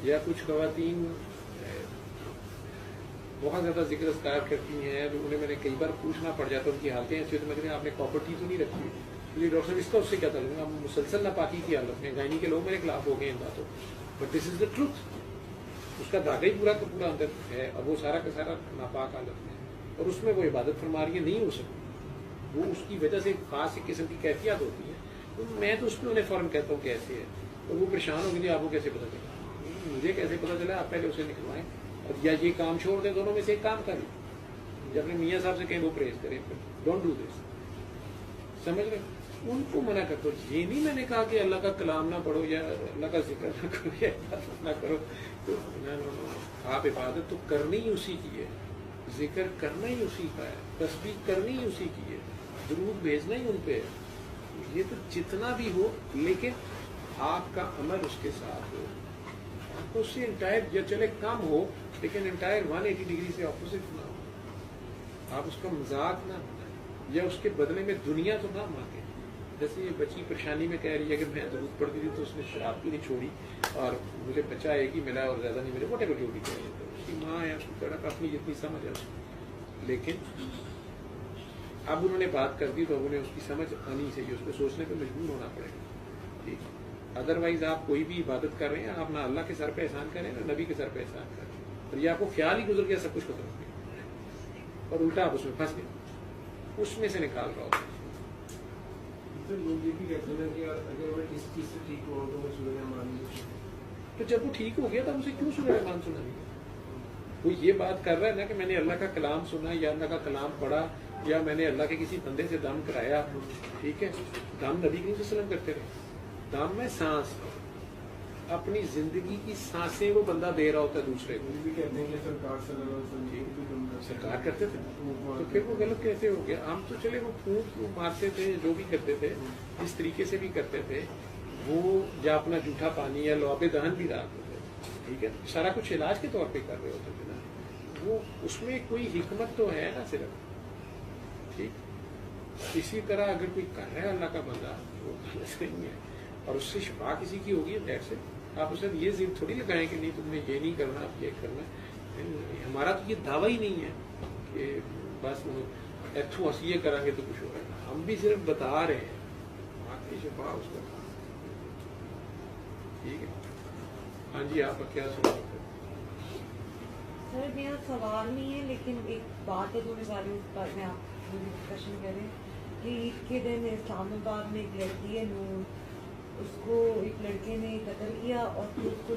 یا کچھ خواتین بہت زیادہ ذکر اذکار کرتی ہیں، تو انہیں میں نے کئی بار پوچھنا پڑ جاتا ہے، ان کی حالتیں ایسی ہوتی ہیں، میں کہتے ہیں آپ نے پراپرٹی تو نہیں رکھی ہوئی، ڈاکٹر صاحب اس کا اس سے کیا تعلق ہے، مسلسل ناپاکی کی حالت میں گائنی کے لوگ میرے خلاف ہو گئے ان باتوں، but this is the truth, اس کا داغا ہی پورا کا پورا اندر ہے، اب وہ سارا کا سارا ناپاک حالت میں ہے، اور اس میں وہ عبادت فرما رہی ہے، نہیں ہو سکتی، وہ اس کی وجہ سے خاص ایک قسم کی کیفیت ہوتی ہے، تو میں تو اس پہ انہیں فوراً کہتا ہوں کہ ایسے ہے، اور وہ پریشان ہو گئی آپ کو کیسے پتا چلا، مجھے کیسے پتا چلا، آپ پہلے اسے نکلوائیں، اور یا یہ کام چھوڑ دیں، دونوں میں سے ایک کام کریں، جب اپنے میاں صاحب سے کہیں وہ پریز کریں، ڈونٹ ڈو دس، سمجھ رہے ان کو منع کر دو، یہ نہیں میں نے کہا کہ اللہ کا کلام نہ پڑھو یا اللہ کا ذکر نہ کرو یا عبادت نہ کرو، تو آپ عبادت تو کرنی ہی اسی کی ہے، ذکر کرنا ہی اسی کا ہے، تسبیح کرنی ہی اسی کی ہے، درود بھیجنا ہی ان پہ ہے، یہ تو جتنا بھی ہو لیکن آپ کا عمل اس کے ساتھ ہو، آپ کو اس سے انٹائر یا چلے کم ہو لیکن انٹائر 180 ڈگری سے اپوزٹ نہ ہو، آپ اس کا مذاق نہ بنائیں یا اس کے بدلے میں دنیا تو نہ مانگیں، جیسے یہ بچی پریشانی میں کہہ رہی ہے کہ میں درود پڑھتی تھی تو اس نے شراب بھی نہیں چھوڑی اور مجھے بچہ ایک ہی ملا اور زیادہ نہیں ملا، واٹ ایور جو بھی کہہ رہی ہے، اس کی ماں ہے، اس کی کڑک اپنی جتنی سمجھ ہے اس کی، لیکن اب انہوں نے بات کر دی تو اب انہیں اس کی سمجھ آنی چاہیے، اس پہ سوچنے پہ مجبور ہونا پڑے گا، ٹھیک، ادروائز آپ کوئی بھی عبادت کر رہے ہیں، آپ نہ اللہ کے سر پہ احسان کریں نہ نبی کے سر پہ احسان کریں، اور یہ آپ کو خیال ہی گزر گیا سب کچھ ختم ہو گیا اور الٹا آپ اس میں پھنس گئے، اس میں سے نکال رہا ہوتا ہے۔ لوگ یہ بھی کہتے ہیں کہ اگر میں کسی چیز سے ٹھیک ہوں تو میں سورہ رحمان تو جب وہ ٹھیک ہو گیا تب اسے کیوں سورہ رحمان سنانی ہے؟ وہ یہ بات کر رہا ہے نا کہ میں نے اللہ کا کلام سنا یا اللہ کا کلام پڑھا یا میں نے اللہ کے کسی بندے سے دم کرایا، ٹھیک ہے، دم نبی کریم صلی اللہ علیہ وسلم کرتے رہے، دم میں سانس، اپنی زندگی کی سانسیں وہ بندہ دے رہا ہوتا ہے دوسرے کو، بھی کہتے ہیں کہ سرکار صلی اللہ علیہ وسلم سرکار کرتے تھے تو پھر وہ غلط کیسے ہو گیا؟ ہم تو چلے وہ پھونک مارتے تھے، جو بھی کرتے تھے جس طریقے سے بھی کرتے تھے، وہ یا اپنا جھوٹا پانی یا لعاب دہن بھی ڈالتے تھے، ٹھیک ہے، سارا کچھ علاج کے طور پہ کر رہے ہوتے تھے نا، وہ اس میں کوئی حکمت تو ہے نا صرف، ٹھیک، اسی طرح اگر کوئی کر رہا ہے اللہ کا بندہ وہ غلط نہیں ہے اور اس سے شفا کسی کی ہوگی دیٹ سے آپ اسے یہ ضد تھوڑی لگائیں کہ نہیں تم نے یہ نہیں کرنا، اب یہ کرنا، ہمارا تو یہ دعویٰ ہی نہیں ہے کہ بس ایتھوں ہم یہ کریں گے تو کچھ ہوگا، ہم بھی صرف بتا رہے ہیں باقی شفا اس کا، ٹھیک ہے۔ ہاں جی، آپ کا کیا سوال ہے؟ سر میرا سوال نہیں ہے لیکن ایک بات ہے جو میں آپ ڈسکشن کریں کہ عید کے دن اسلام آباد میں ایک لڑکی ہے نور، اس کو ایک لڑکے نے قتل کیا اور پھر اس کو